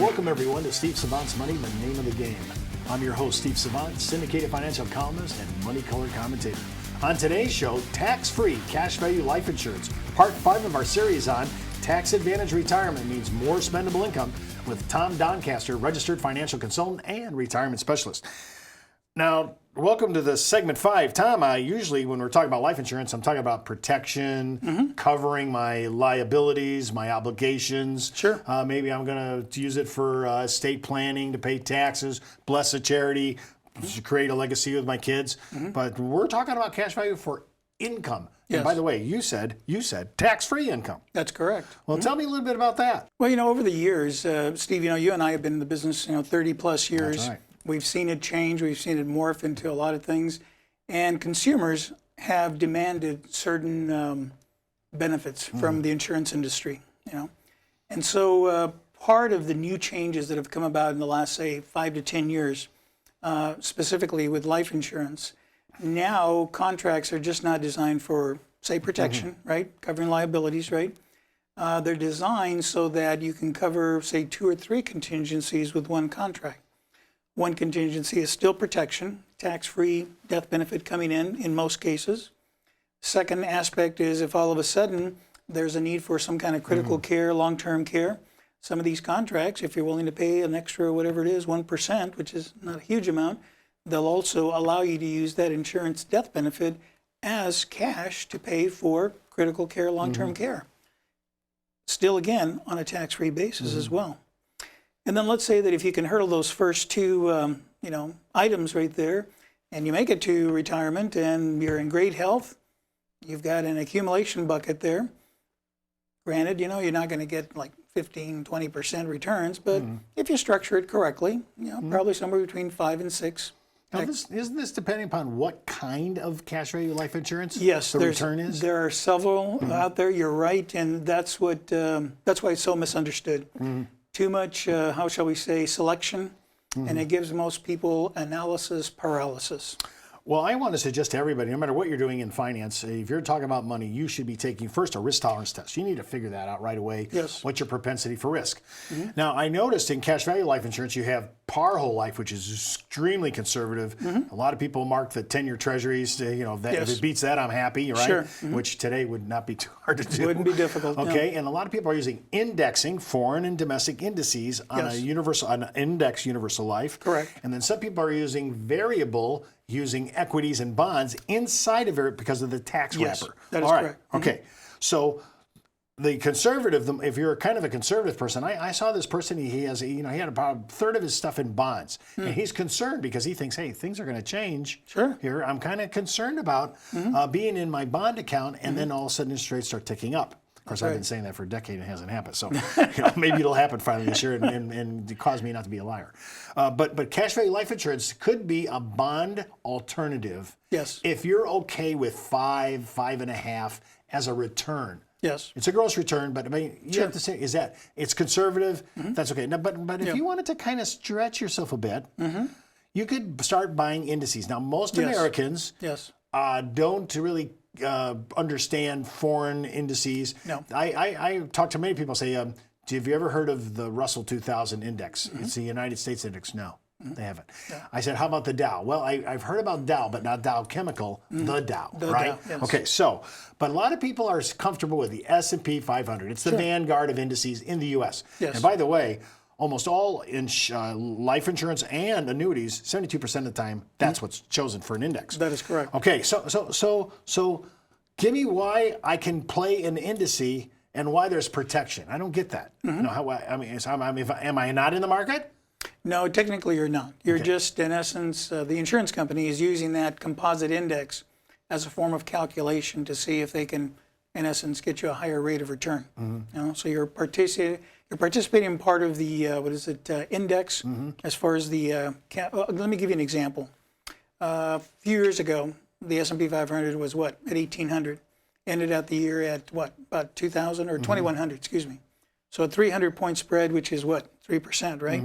Welcome everyone to Steve Savant's Money, the name of the game. I'm your host, Steve Savant, syndicated financial columnist and money color commentator. On today's show, tax-free cash value life insurance, part 5 of our series on tax advantage retirement means more spendable income with Tom Doncaster, registered financial consultant and retirement specialist. Now, welcome to the segment 5. Tom, usually when we're talking about life insurance, I'm talking about protection, covering my liabilities, my obligations. Sure. Maybe I'm going to use it for estate planning, to pay taxes, bless a charity, to create a legacy with my kids. But we're talking about cash value for income. Yes. And by the way, you said tax-free income. That's correct. Well, tell me a little bit about that. Well, over the years, Steve, you and I have been in the business, 30 plus years. That's right. We've seen it change. We've seen it morph into a lot of things. And consumers have demanded certain benefits from the insurance industry, And so part of the new changes that have come about in the last, say, 5 to 10 years, specifically with life insurance, now contracts are just not designed for, say, protection, right? Covering liabilities, right? They're designed so that you can cover, say, 2 or 3 contingencies with one contract. One contingency is still protection, tax-free death benefit coming in most cases. Second aspect is if all of a sudden there's a need for some kind of critical care, long-term care, some of these contracts, if you're willing to pay an extra, whatever it is, 1%, which is not a huge amount, they'll also allow you to use that insurance death benefit as cash to pay for critical care, long-term care. Still, again, on a tax-free basis as well. And then let's say that if you can hurdle those first 2, items right there, and you make it to retirement and you're in great health, you've got an accumulation bucket there. Granted, you're not going to get like 15, 20% returns, but if you structure it correctly, probably somewhere between 5 and 6. Now, isn't this depending upon what kind of cash value life insurance the return is? There are several out there. You're right, and that's why it's so misunderstood. Too much, how shall we say, selection, and it gives most people analysis paralysis. Well, I want to suggest to everybody, no matter what you're doing in finance, if you're talking about money, you should be taking first a risk tolerance test. You need to figure that out right away. Yes. What's your propensity for risk? Now, I noticed in cash value life insurance, you have par whole life, which is extremely conservative. A lot of people mark the 10-year treasuries. If it beats that, I'm happy, right? Sure. Which today would not be too hard to do. Wouldn't be difficult. Okay, No. and a lot of people are using indexing, foreign and domestic indices on an index universal life. Correct. And then some people are using variable, using equities and bonds inside of it because of the tax wrapper. That is correct. Okay, so the conservative, if you're kind of a conservative person, I saw this person. He had about a third of his stuff in bonds, and he's concerned because he thinks, hey, things are going to change. Sure. Here, I'm kind of concerned about being in my bond account, and then all of a sudden interest rates start ticking up. Of course, I've been saying that for a decade and it hasn't happened. So maybe it'll happen finally this year and cause me not to be a liar. But cash value life insurance could be a bond alternative. Yes. If you're okay with 5.5 as a return. Yes. It's a gross return, but I mean, you have to say, it's conservative? That's okay. Now, but if you wanted to kind of stretch yourself a bit, you could start buying indices. Now, most Americans don't really understand foreign indices. No. I talk to many people, say, have you ever heard of the Russell 2000 index? It's the United States index. No, they haven't. Yeah. I said, how about the Dow? Well, I've heard about Dow, but not Dow Chemical, the Dow, right? Dow, yes. Okay, but a lot of people are comfortable with the S&P 500. It's the vanguard of indices in the U.S. Yes. And by the way, almost all life insurance and annuities, 72% of the time, that's what's chosen for an index. That is correct. Okay, so give me why I can play an indice and why there's protection. I don't get that. Am I not in the market? No, technically you're not. You're just, in essence, the insurance company is using that composite index as a form of calculation to see if they can, in essence, get you a higher rate of return. So you're participating in part of the index as far as the. Let me give you an example. A few years ago, the S&P 500 was at 1,800. Ended out the year at about 2,000 or 2,100, excuse me. So a 300-point spread, which is 3%, right?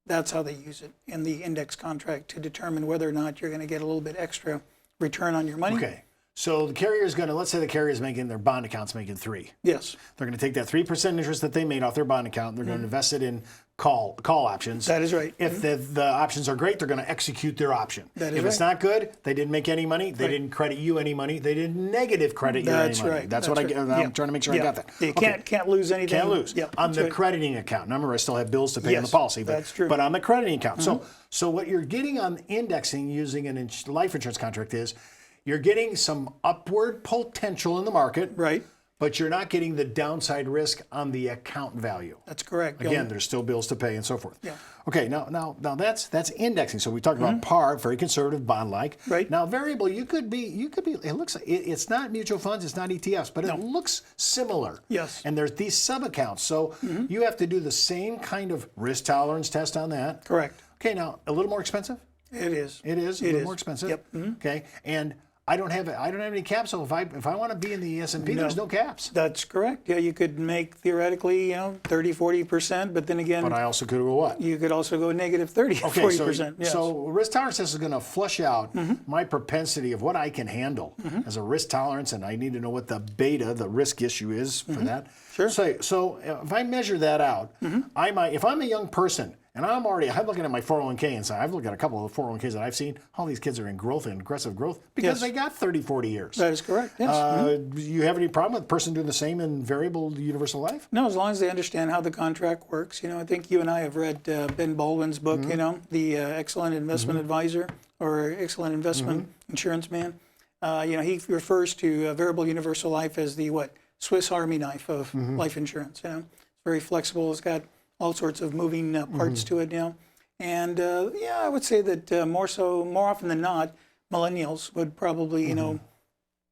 That's how they use it in the index contract to determine whether or not you're going to get a little bit extra return on your money. Okay. So the carrier is going to, let's say the carrier is making, their bond account's making 3. Yes. They're going to take that 3% interest that they made off their bond account. They're going to invest it in call options. That is right. If the options are great, they're going to execute their option. That is if it's not good, they didn't make any money. They didn't credit you any money. They didn't negative credit you any money. Right. That's what I'm trying to make sure I got that. You can't lose anything. Can't lose. Yep. On the crediting account. Now, remember, I still have bills to pay on the policy. But, that's true. But on the crediting account. So what you're getting on indexing using a life insurance contract is you're getting some upward potential in the market. Right. But you're not getting the downside risk on the account value. That's correct. Again, there's still bills to pay and so forth. Yeah. Okay, now that's indexing. So we talked about par, very conservative, bond-like. Right. Now variable, you could be. It looks like it's not mutual funds, it's not ETFs, but it looks similar. Yes. And there's these sub-accounts, so you have to do the same kind of risk tolerance test on that. Correct. Okay, now a little more expensive. It is. It is a little more expensive. Yep. Okay, and I don't have any caps. So if I want to be in the S&P, there's no caps. That's correct. Yeah, you could make theoretically, 30, 40%, but then again, But I also could go what? you could also go negative 30, Okay, 40%. Yes. so risk tolerance test is going to flush out my propensity of what I can handle as a risk tolerance, and I need to know what the beta, the risk issue is for that. Sure. So if I measure that out, I might, if I'm a young person, and I'm looking at my 401k inside. I've looked at a couple of 401ks that I've seen. All these kids are in growth and aggressive growth because they got 30, 40 years. That is correct, yes. You have any problem with a person doing the same in variable universal life? No, as long as they understand how the contract works. I think you and I have read Ben Baldwin's book, The Excellent Investment Advisor or Excellent Investment Insurance Man. He refers to variable universal life as the Swiss Army knife of life insurance. It's very flexible. It's got all sorts of moving parts to it now. And I would say that more often than not, millennials would probably,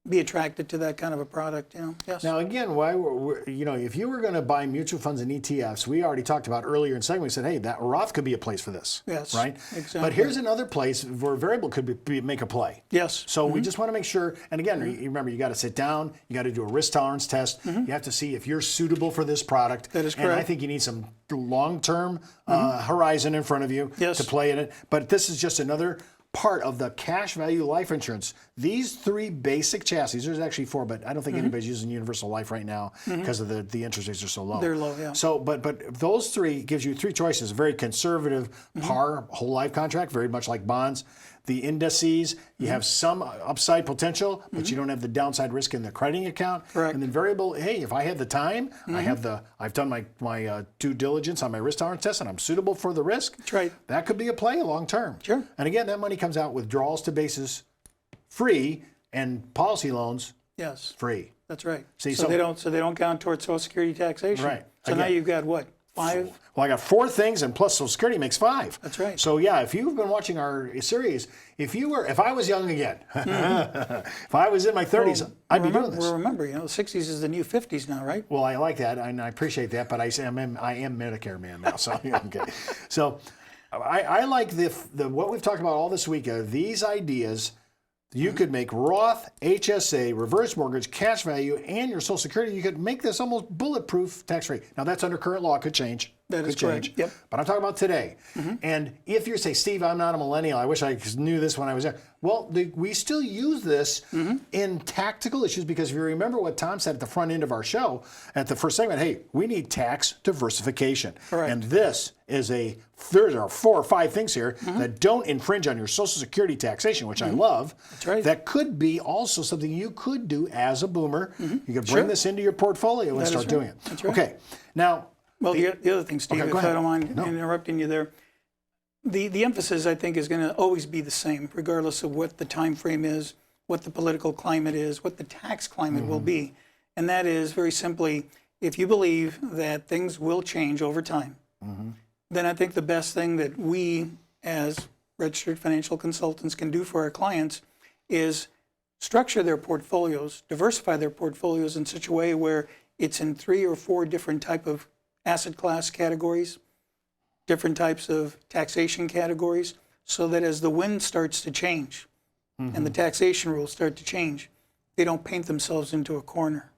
be attracted to that kind of a product. Yes. Now again, if you were going to buy mutual funds and ETFs, we already talked about earlier in the segment. We said, hey, that Roth could be a place for this. Yes. Right. Exactly. But here's another place where variable could make a play. Yes. So we just want to make sure. And again, remember, you got to sit down. You got to do a risk tolerance test. You have to see if you're suitable for this product. That is correct. And I think you need some long-term horizon in front of you to play in it. But this is just another part of the cash value life insurance. These 3 basic chassis, there's actually 4, but I don't think anybody's using universal life right now because of the interest rates are so low. They're low, yeah. So, but those 3 gives you 3 choices. A very conservative par whole life contract, very much like bonds. The indices, you have some upside potential, but you don't have the downside risk in the crediting account. Correct. And then variable, hey, if I have the time, I've done my due diligence on my risk tolerance test, and I'm suitable for the risk. That's right. That could be a play long term. Sure. And again, that money comes out withdrawals to basis free and policy loans free. That's right. See, so they don't count towards Social Security taxation. Right. So now you've got what? 5? Well, I got 4 things, and plus Social Security makes 5. That's right. So yeah, if you've been watching our series, if I was young again, if I was in my 30s, I'd be doing this. Well, remember, the 60s is the new 50s now, right? Well, I like that, and I appreciate that, but I am Medicare man now, so okay. So I like what we've talked about all this week. These ideas. You could make Roth, HSA, reverse mortgage, cash value, and your Social Security. You could make this almost bulletproof tax-free. Now, that's under current law. It could change. That is correct. Yep. But I'm talking about today. And if you say, Steve, I'm not a millennial. I wish I knew this when I was there. Well, we still use this in tactical issues because if you remember what Tom said at the front end of our show, at the first segment, hey, we need tax diversification. Correct. And this is there are 4 or 5 things here that don't infringe on your Social Security taxation, which I love. That's right. That could be also something you could do as a boomer. You could bring this into your portfolio and start doing it. That's right. Okay. Now, well, the other thing, Steve, if I don't mind interrupting you there, the emphasis, I think, is going to always be the same, regardless of what the time frame is, what the political climate is, what the tax climate will be. And that is very simply, if you believe that things will change over time, then I think the best thing that we as registered financial consultants can do for our clients is structure their portfolios, diversify their portfolios in such a way where it's in 3 or 4 different type of asset class categories, different types of taxation categories, so that as the wind starts to change and the taxation rules start to change, they don't paint themselves into a corner.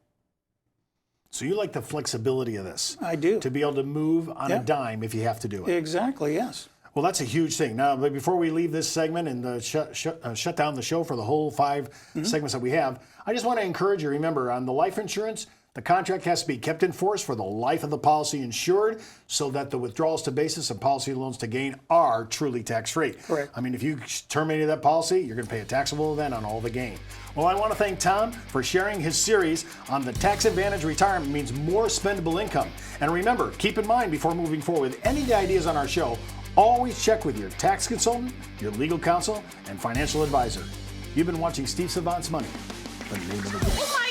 So you like the flexibility of this. I do. To be able to move on a dime if you have to do it. Exactly, yes. Well, that's a huge thing. Now, but before we leave this segment and shut down the show for the whole 5 segments that we have, I just want to encourage you, remember, on the life insurance, the contract has to be kept in force for the life of the policy insured so that the withdrawals to basis and policy loans to gain are truly tax-free. Correct. I mean, if you terminated that policy, you're going to pay a taxable event on all the gain. Well, I want to thank Tom for sharing his series on the tax advantage retirement means more spendable income. And remember, keep in mind before moving forward with any of the ideas on our show, always check with your tax consultant, your legal counsel, and financial advisor. You've been watching Steve Savant's Money, the name of the game.